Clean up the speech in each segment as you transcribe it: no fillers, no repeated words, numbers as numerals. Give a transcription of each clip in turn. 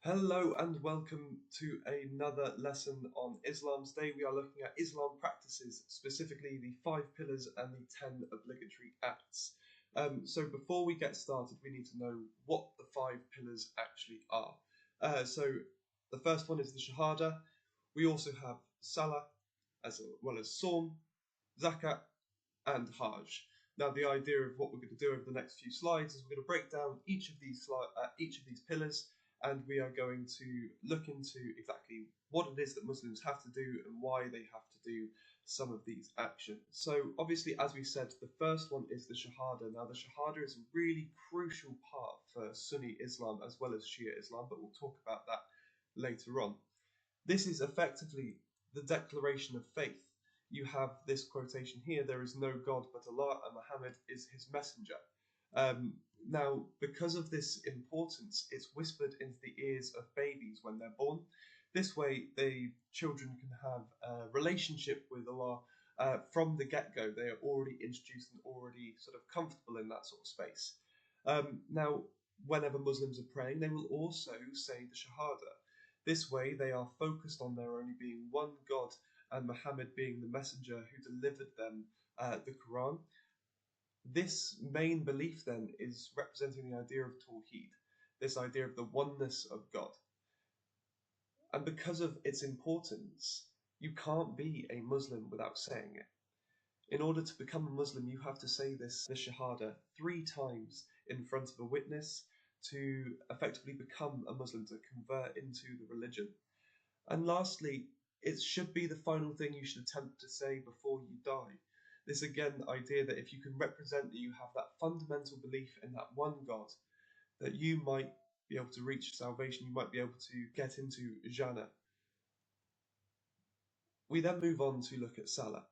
Hello and welcome to another lesson on Islam. Today we are looking at Islam practices, specifically the 5 pillars and the 10 obligatory acts. So before we get started, we need to know what the 5 pillars actually are. So the first one is the Shahada. We also have Salah, as well as Saum, Zakat, and Hajj. Now, the idea of what we're going to do over the next few slides is we're going to break down each of these pillars, and we are going to look into exactly what it is that Muslims have to do and why they have to do some of these actions. So, obviously, as we said, the first one is the Shahada. Now, the Shahada is a really crucial part for Sunni Islam as well as Shia Islam, but we'll talk about that later on. This is effectively the declaration of faith. You have this quotation here: there is no God but Allah, and Muhammad is his messenger. Now, because of this importance, it's whispered into the ears of babies when they're born. This way, the children can have a relationship with Allah from the get-go. They are already introduced and already sort of comfortable in that sort of space. Now, whenever Muslims are praying, they will also say the Shahada. This way, they are focused on there only being one God and Muhammad being the messenger who delivered them the Quran. This main belief then is representing the idea of Tawheed, this idea of the oneness of God. And because of its importance, you can't be a Muslim without saying it. In order to become a Muslim, you have to say the Shahada 3 times in front of a witness to effectively become a Muslim, to convert into the religion. And lastly, it should be the final thing you should attempt to say before you die. This again, the idea that if you can represent that you have that fundamental belief in that one God, that you might be able to reach salvation, you might be able to get into Jannah. We then move on to look at Salah.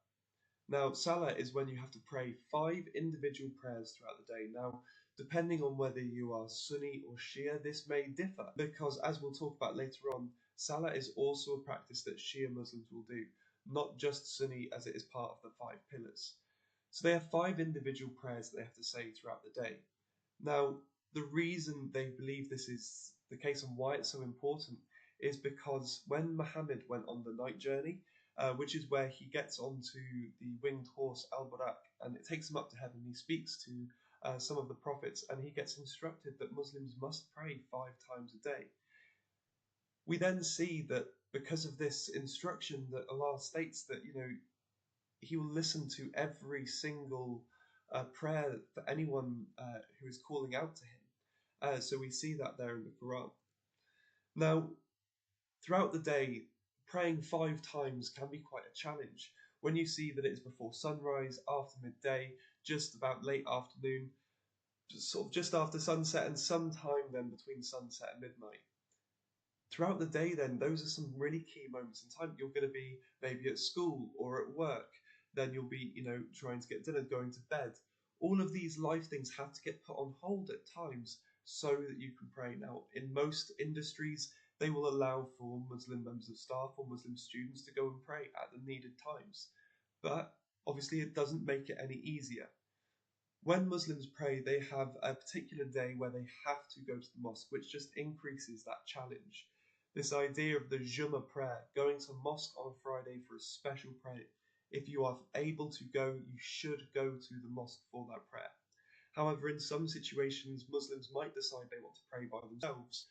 Now, Salah is when you have to pray 5 individual prayers throughout the day. Now, depending on whether you are Sunni or Shia, this may differ, because as we'll talk about later on, Salah is also a practice that Shia Muslims will do, not just Sunni, as it is part of the 5 pillars. So they have 5 individual prayers that they have to say throughout the day. Now, the reason they believe this is the case and why it's so important is because when Muhammad went on the night journey, which is where he gets onto the winged horse Al-Buraq, and it takes him up to heaven. He speaks to some of the prophets, and he gets instructed that Muslims must pray 5 times a day. We then see that because of this instruction, that Allah states that He will listen to every single prayer for anyone who is calling out to Him. So we see that there in the Quran. Now, throughout the day, praying 5 times can be quite a challenge. When you see that it is before sunrise, after midday, just about late afternoon, just after sunset, and sometime then between sunset and midnight. Throughout the day then, those are some really key moments in time. You're going to be maybe at school or at work, then you'll be, trying to get dinner, going to bed. All of these life things have to get put on hold at times so that you can pray. Now, in most industries, they will allow for Muslim members of staff or Muslim students to go and pray at the needed times. But obviously, it doesn't make it any easier. When Muslims pray, they have a particular day where they have to go to the mosque, which just increases that challenge. This idea of the Jummah prayer, going to mosque on Friday for a special prayer. If you are able to go, you should go to the mosque for that prayer. However, in some situations, Muslims might decide they want to pray by themselves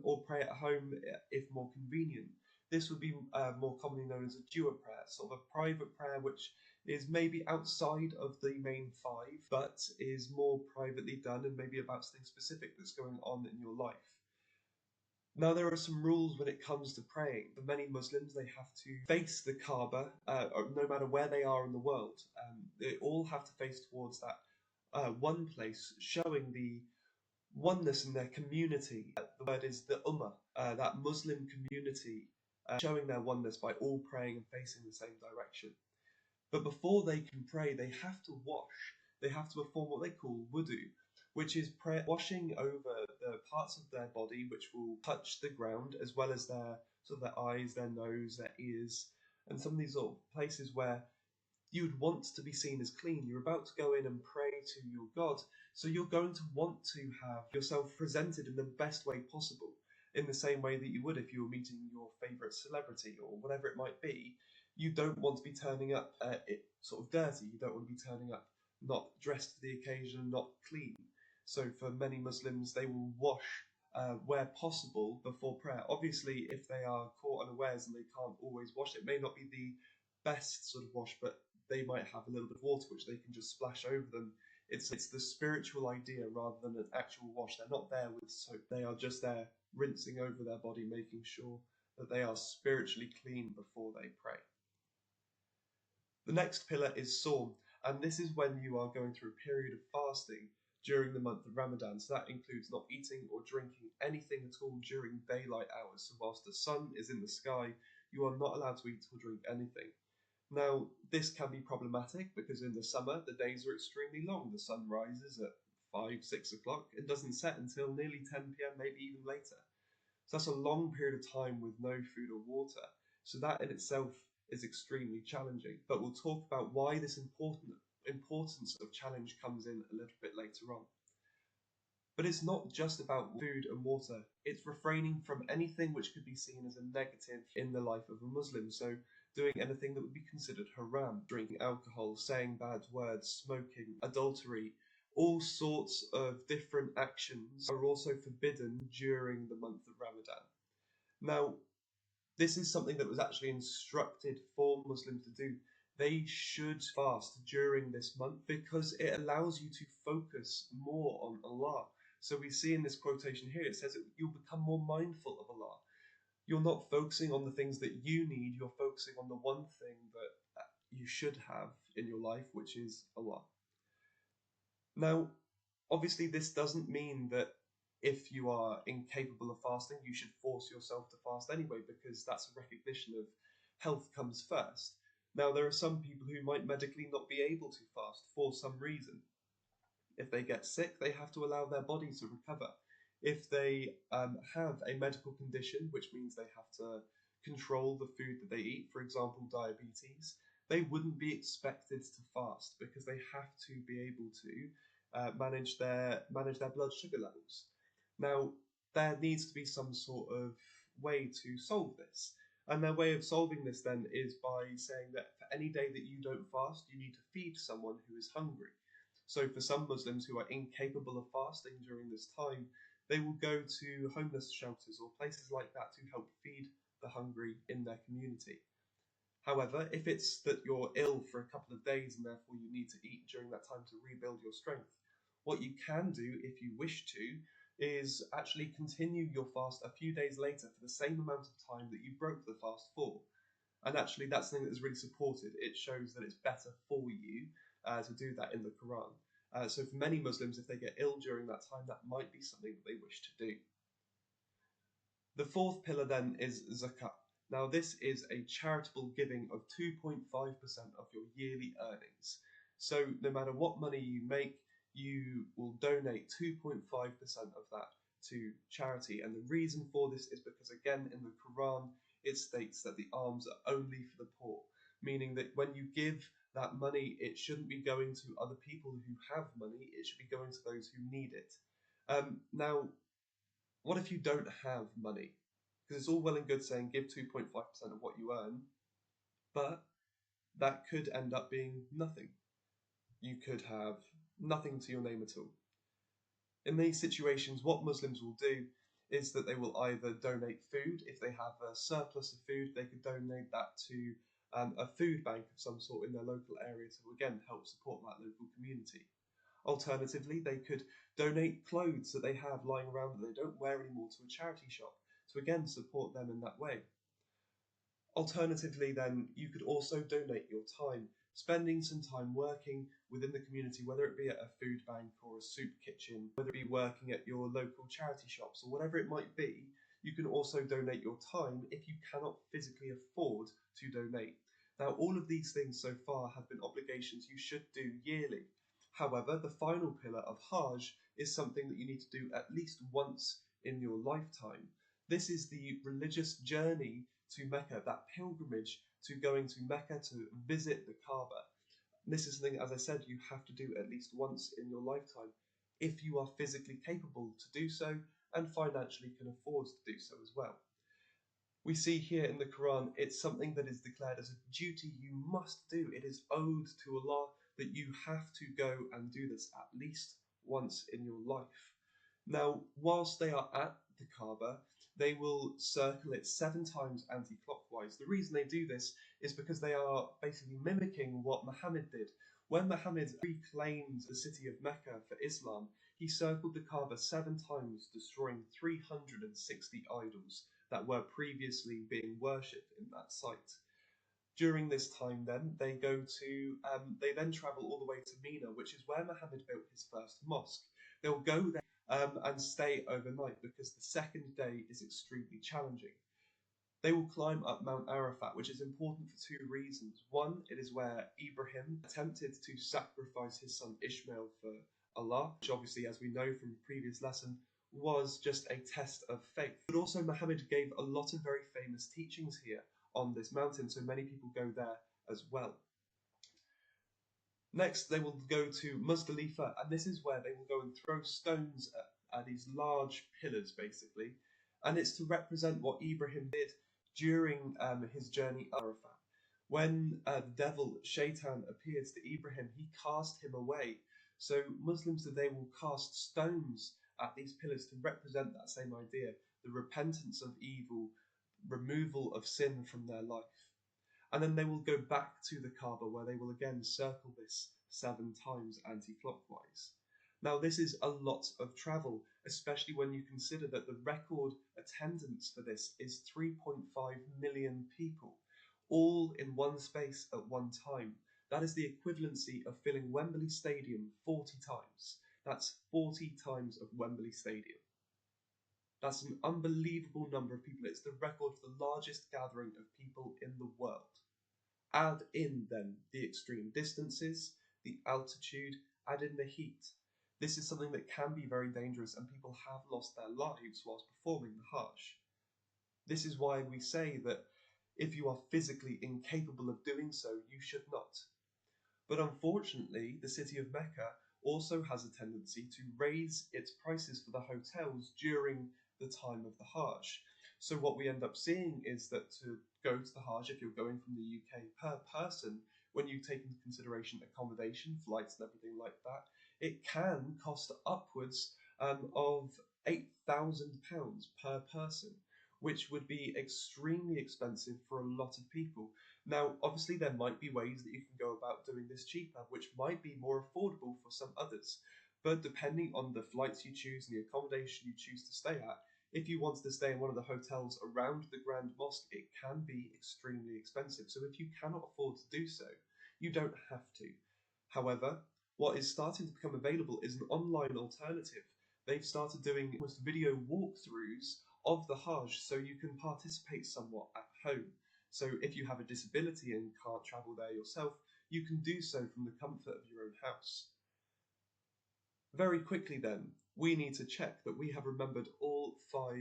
or pray at home if more convenient. This would be more commonly known as a dua prayer, sort of a private prayer which is maybe outside of the main 5, but is more privately done and maybe about something specific that's going on in your life. Now, there are some rules when it comes to praying. For many Muslims, they have to face the Kaaba, no matter where they are in the world. They all have to face towards that one place, showing the oneness in their community. The word is the Ummah, that Muslim community, showing their oneness by all praying and facing the same direction. But before they can pray, they have to wash. They have to perform what they call wudu, which is washing over the parts of their body which will touch the ground, as well as their eyes, their nose, their ears, and some of these sort of places where you'd want to be seen as clean. You're about to go in and pray to your God, so you're going to want to have yourself presented in the best way possible. in the same way that you would if you were meeting your favourite celebrity or whatever it might be. You don't want to be turning up sort of dirty. You don't want to be turning up not dressed for the occasion, not clean. So for many Muslims, they will wash where possible before prayer. Obviously, if they are caught unawares and they can't always wash, it may not be the best sort of wash, but they might have a little bit of water which they can just splash over them. It's the spiritual idea rather than an actual wash. They're not there with soap. They are just there rinsing over their body, making sure that they are spiritually clean before they pray. The next pillar is Sawm, and this is when you are going through a period of fasting during the month of Ramadan. So that includes not eating or drinking anything at all during daylight hours. So whilst the sun is in the sky, you are not allowed to eat or drink anything. Now, this can be problematic because in the summer, the days are extremely long. The sun rises at 5, 6 o'clock and doesn't set until nearly 10 p.m., maybe even later. So that's a long period of time with no food or water. So that in itself is extremely challenging. But we'll talk about why this importance of challenge comes in a little bit later on. But it's not just about food and water. It's refraining from anything which could be seen as a negative in the life of a Muslim. So doing anything that would be considered haram, drinking alcohol, saying bad words, smoking, adultery, all sorts of different actions are also forbidden during the month of Ramadan. Now, this is something that was actually instructed for Muslims to do. They should fast during this month because it allows you to focus more on Allah. So we see in this quotation here, it says that you'll become more mindful of Allah. You're not focusing on the things that you need, you're focusing on the one thing that you should have in your life, which is Allah. Now, obviously this doesn't mean that if you are incapable of fasting, you should force yourself to fast anyway, because that's a recognition of health comes first. Now, there are some people who might medically not be able to fast for some reason. If they get sick, they have to allow their body to recover. If they have a medical condition, which means they have to control the food that they eat, for example, diabetes, they wouldn't be expected to fast because they have to be able to manage their blood sugar levels. Now, there needs to be some sort of way to solve this. And their way of solving this then is by saying that for any day that you don't fast, you need to feed someone who is hungry. So for some Muslims who are incapable of fasting during this time, they will go to homeless shelters or places like that to help feed the hungry in their community. However, if it's that you're ill for a couple of days and therefore you need to eat during that time to rebuild your strength, what you can do if you wish to is actually continue your fast a few days later for the same amount of time that you broke the fast for. And actually that's something that is really supported. It shows that it's better for you to do that in the Quran. So for many Muslims, if they get ill during that time, that might be something that they wish to do. The fourth pillar then is zakat. Now this is a charitable giving of 2.5% of your yearly earnings. So no matter what money you make, you will donate 2.5% of that to charity. And the reason for this is because, again, in the Quran, it states that the alms are only for the poor, meaning that when you give that money, it shouldn't be going to other people who have money, it should be going to those who need it. Now, what if you don't have money? Because it's all well and good saying give 2.5% of what you earn, but that could end up being nothing. You could have nothing to your name at all. In these situations, what Muslims will do is that they will either donate food. If they have a surplus of food, they could donate that to a food bank of some sort in their local area to, again, help support that local community. Alternatively, they could donate clothes that they have lying around that they don't wear anymore to a charity shop to, again, support them in that way. Alternatively, then, you could also donate your time, spending some time working within the community, whether it be at a food bank or a soup kitchen, whether it be working at your local charity shops or whatever it might be. You can also donate your time if you cannot physically afford to donate. Now, all of these things so far have been obligations you should do yearly. However, the final pillar of Hajj is something that you need to do at least once in your lifetime. This is the religious journey to Mecca, that pilgrimage to going to Mecca to visit the Kaaba. This is something, as I said, you have to do at least once in your lifetime if you are physically capable to do so and financially can afford to do so as well. We see here in the Quran, it's something that is declared as a duty you must do. It is owed to Allah that you have to go and do this at least once in your life. Now, whilst they are at the Kaaba, they will circle it 7 times anti-clockwise. The reason they do this is because they are basically mimicking what Muhammad did. When Muhammad reclaimed the city of Mecca for Islam, he circled the Kaaba 7 times, destroying 360 idols that were previously being worshipped in that site. During this time, then they then travel all the way to Mina, which is where Muhammad built his first mosque. They'll go there and stay overnight because the second day is extremely challenging. They will climb up Mount Arafat, which is important for 2 reasons. One, it is where Ibrahim attempted to sacrifice his son Ishmael for Allah, which obviously, as we know from the previous lesson, was just a test of faith. But also Muhammad gave a lot of very famous teachings here on this mountain, so many people go there as well. Next, they will go to Muzdalifa, and this is where they will go and throw stones at these large pillars, basically. And it's to represent what Ibrahim did during his journey up Arafat. When the devil, Shaitan, appeared to Ibrahim, he cast him away. So Muslims today will cast stones at these pillars to represent that same idea, the repentance of evil, removal of sin from their life. And then they will go back to the Kaaba, where they will again circle this 7 times anti-clockwise. Now, this is a lot of travel, especially when you consider that the record attendance for this is 3.5 million people, all in one space at one time. That is the equivalency of filling Wembley Stadium 40 times. That's 40 times of Wembley Stadium. That's an unbelievable number of people. It's the record for the largest gathering of people in the world. Add in then the extreme distances, the altitude, add in the heat. This is something that can be very dangerous, and people have lost their lives whilst performing the Hajj. This is why we say that if you are physically incapable of doing so, you should not. But unfortunately, the city of Mecca also has a tendency to raise its prices for the hotels during the time of the Hajj. So what we end up seeing is that to go to the Hajj, if you're going from the UK per person, when you take into consideration accommodation, flights and everything like that, it can cost upwards of £8,000 per person, which would be extremely expensive for a lot of people. Now, obviously, there might be ways that you can go about doing this cheaper, which might be more affordable for some others. But depending on the flights you choose and the accommodation you choose to stay at, if you wanted to stay in one of the hotels around the Grand Mosque, it can be extremely expensive. So if you cannot afford to do so, you don't have to. However, what is starting to become available is an online alternative. They've started doing almost video walkthroughs of the Hajj, so you can participate somewhat at home. So if you have a disability and can't travel there yourself, you can do so from the comfort of your own house. Very quickly then, we need to check that we have remembered all 5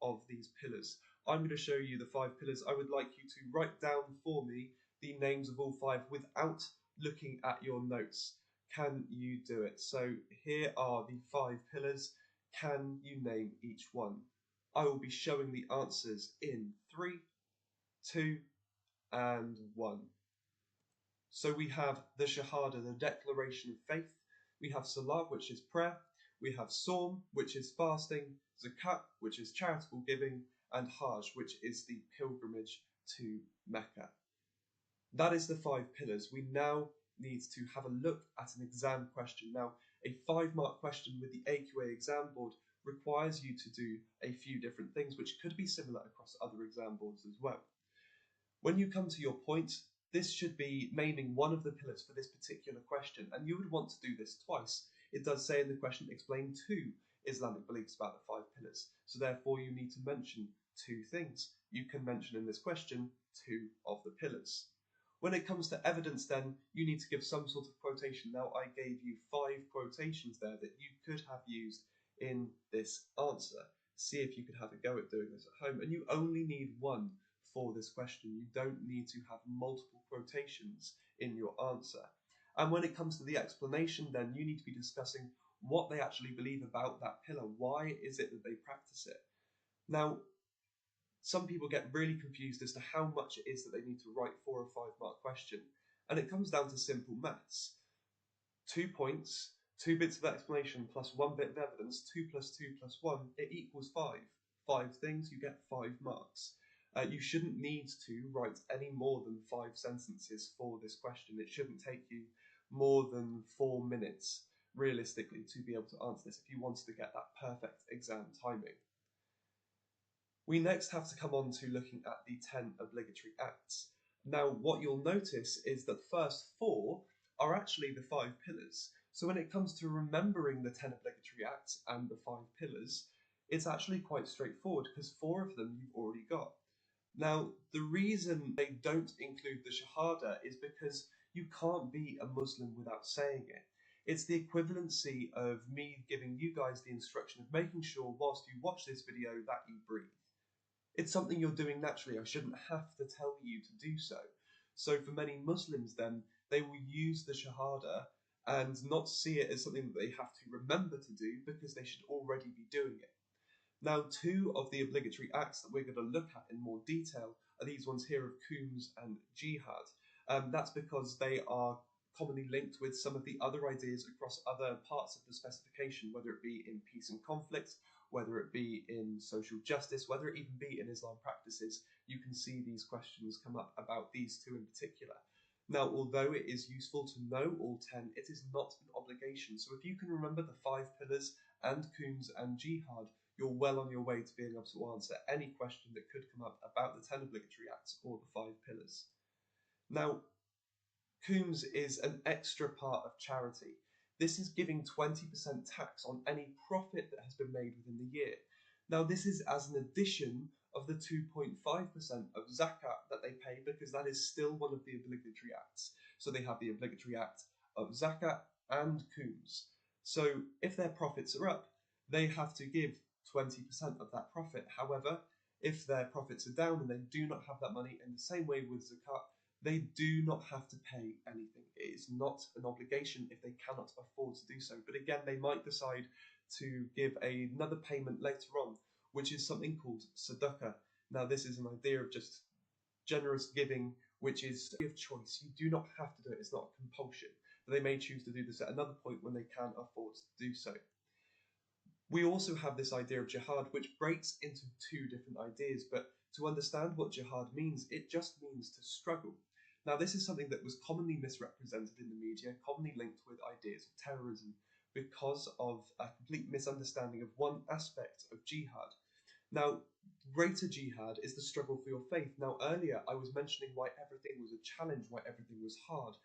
of these pillars. I'm going to show you the 5 pillars. I would like you to write down for me the names of all 5 without looking at your notes. Can you do it? So here are the 5 pillars. Can you name each one? I will be showing the answers in 3, 2, and 1. So we have the Shahada, the declaration of faith. We have Salah, which is prayer. We have Sawm, which is fasting. Zakat, which is charitable giving. And Hajj, which is the pilgrimage to Mecca. That is the 5 pillars. We now need to have a look at an exam question. Now, a 5-mark question with the AQA exam board requires you to do a few different things, which could be similar across other exam boards as well. When you come to your point, this should be naming one of the pillars for this particular question, and you would want to do this twice. It does say in the question, explain 2 Islamic beliefs about the 5 pillars. So therefore you need to mention 2 things. You can mention in this question 2 of the pillars. When it comes to evidence then, you need to give some sort of quotation. Now I gave you 5 quotations there that you could have used in this answer. See if you could have a go at doing this at home. And you only need 1 for this question. You don't need to have multiple quotations in your answer. And when it comes to the explanation then, you need to be discussing what they actually believe about that pillar. Why is it that they practice it? Now, some people get really confused as to how much it is that they need to write for a 5-mark question, and it comes down to simple maths. 2 points, 2 bits of explanation plus 1 bit of evidence, 2 plus 2 plus 1, it equals 5. 5 things, you get 5 marks. You shouldn't need to write any more than 5 sentences for this question. It shouldn't take you more than 4 minutes, realistically, to be able to answer this if you wanted to get that perfect exam timing. We next have to come on to looking at the 10 obligatory acts. Now, what you'll notice is that the first 4 are actually the 5 pillars. So when it comes to remembering the 10 obligatory acts and the 5 pillars, it's actually quite straightforward because 4 of them you've already got. Now, the reason they don't include the Shahada is because you can't be a Muslim without saying it. It's the equivalency of me giving you guys the instruction of making sure whilst you watch this video that you breathe. It's something you're doing naturally. I shouldn't have to tell you to do so. So for many Muslims then, they will use the Shahada and not see it as something that they have to remember to do because they should already be doing it. Now, 2 of the obligatory acts that we're going to look at in more detail are these ones here of Khums and Jihad. That's because they are commonly linked with some of the other ideas across other parts of the specification, whether it be in peace and conflict, whether it be in social justice, whether it even be in Islam practices. You can see these questions come up about these 2 in particular. Now, although it is useful to know all 10, it is not an obligation. So if you can remember the 5 pillars and Khums and Jihad, you're well on your way to being able to answer any question that could come up about the 10 obligatory acts or the 5 pillars. Now, Khums is an extra part of charity. This is giving 20% tax on any profit that has been made within the year. Now, this is as an addition of the 2.5% of zakat that they pay because that is still one of the obligatory acts. So they have the obligatory act of zakat and Khums. So if their profits are up, they have to give 20% of that profit. However, if their profits are down and they do not have that money, in the same way with zakat, they do not have to pay anything. It is not an obligation if they cannot afford to do so. But again, they might decide to give another payment later on, which is something called sadaqah. Now, this is an idea of just generous giving, which is of choice. You do not have to do it. It's not a compulsion. But they may choose to do this at another point when they can afford to do so. We also have this idea of jihad, which breaks into 2 different ideas. But to understand what jihad means, it just means to struggle. Now, this is something that was commonly misrepresented in the media, commonly linked with ideas of terrorism, because of a complete misunderstanding of one aspect of jihad. Now, greater jihad is the struggle for your faith. Now, earlier I was mentioning why everything was a challenge, why everything was hard.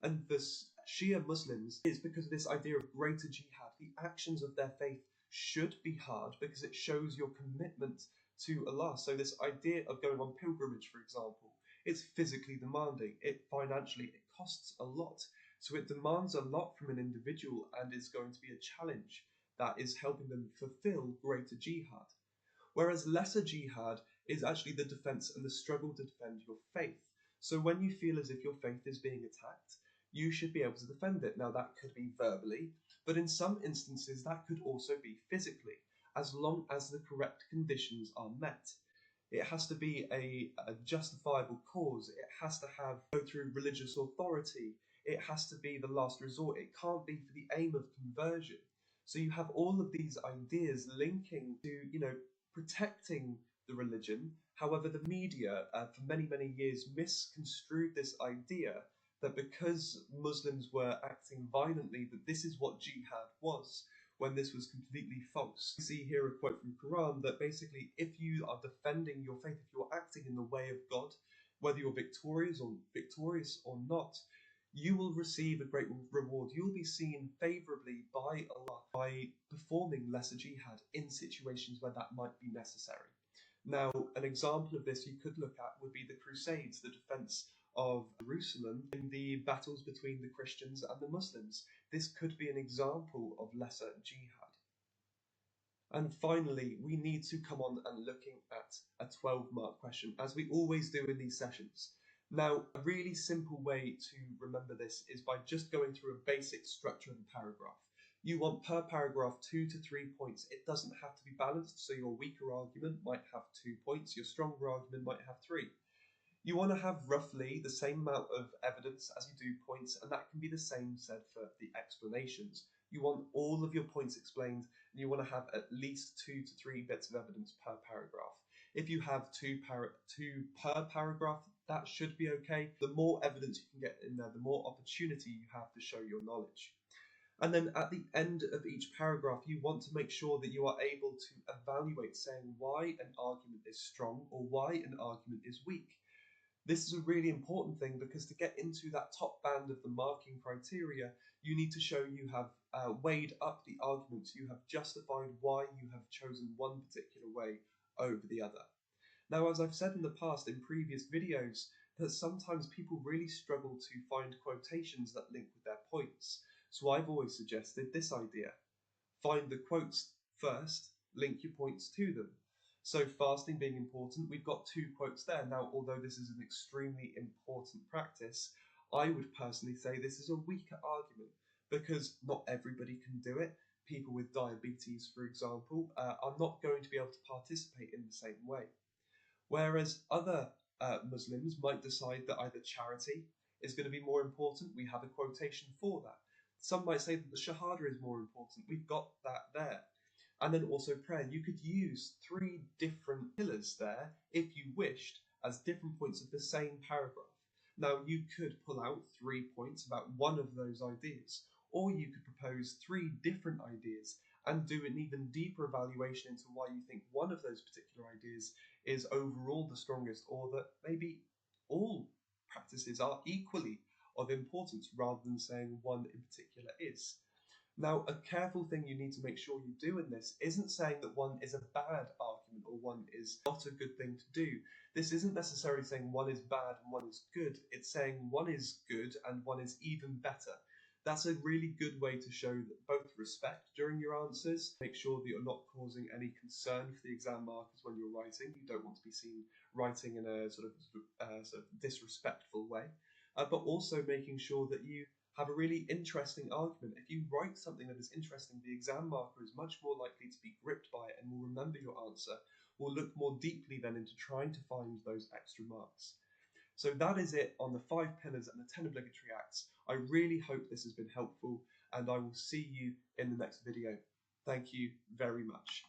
And the Shia Muslims is because of this idea of greater jihad. The actions of their faith should be hard because it shows your commitment to Allah. So this idea of going on pilgrimage, for example, it's physically demanding. It costs a lot. So it demands a lot from an individual and is going to be a challenge that is helping them fulfill greater jihad. Whereas lesser jihad is actually the defense and the struggle to defend your faith. So when you feel as if your faith is being attacked, you should be able to defend it. Now, that could be verbally, but in some instances that could also be physically, as long as the correct conditions are met. It has to be a justifiable cause. It has to go through religious authority. It has to be the last resort. It can't be for the aim of conversion. So you have all of these ideas linking to, protecting the religion. However, the media for many, many years misconstrued this idea that because Muslims were acting violently, that this is what jihad was, when this was completely false. You see here a quote from Quran that basically, if you are defending your faith, if you're acting in the way of God, whether you're victorious or not, you will receive a great reward. You'll be seen favorably by Allah by performing lesser jihad in situations where that might be necessary. Now, an example of this you could look at would be the Crusades, the defense of Jerusalem in the battles between the Christians and the Muslims. This could be an example of lesser jihad. And finally, we need to come on and looking at a 12-mark question, as we always do in these sessions. Now, a really simple way to remember this is by just going through a basic structure of a paragraph. You want per paragraph 2 to 3 points. It doesn't have to be balanced, so your weaker argument might have 2 points, your stronger argument might have 3. You want to have roughly the same amount of evidence as you do points, and that can be the same said for the explanations. You want all of your points explained, and you want to have at least 2 to 3 bits of evidence per paragraph. If you have two per paragraph, that should be okay. The more evidence you can get in there, the more opportunity you have to show your knowledge. And then at the end of each paragraph, you want to make sure that you are able to evaluate saying why an argument is strong or why an argument is weak. This is a really important thing because to get into that top band of the marking criteria, you need to show you have weighed up the arguments, you have justified why you have chosen one particular way over the other. Now, as I've said in the past in previous videos, that sometimes people really struggle to find quotations that link with their points. So I've always suggested this idea. Find the quotes first, link your points to them. So fasting being important, we've got 2 quotes there. Now, although this is an extremely important practice, I would personally say this is a weaker argument because not everybody can do it. People with diabetes, for example, are not going to be able to participate in the same way. Whereas other Muslims might decide that either charity is going to be more important. We have a quotation for that. Some might say that the Shahada is more important. We've got that there. And then also prayer. You could use 3 different pillars there, if you wished, as different points of the same paragraph. Now, you could pull out 3 points about one of those ideas, or you could propose 3 different ideas and do an even deeper evaluation into why you think one of those particular ideas is overall the strongest, or that maybe all practices are equally of importance rather than saying one in particular is. Now, a careful thing you need to make sure you do in this isn't saying that one is a bad argument or one is not a good thing to do. This isn't necessarily saying one is bad and one is good. It's saying one is good and one is even better. That's a really good way to show that both respect during your answers, make sure that you're not causing any concern for the exam markers when you're writing. You don't want to be seen writing in a sort of disrespectful way, but also making sure that you have a really interesting argument. If you write something that is interesting, the exam marker is much more likely to be gripped by it and will remember your answer, will look more deeply then into trying to find those extra marks. So that is it on the 5 pillars and the 10 obligatory acts. I really hope this has been helpful, and I will see you in the next video. Thank you very much.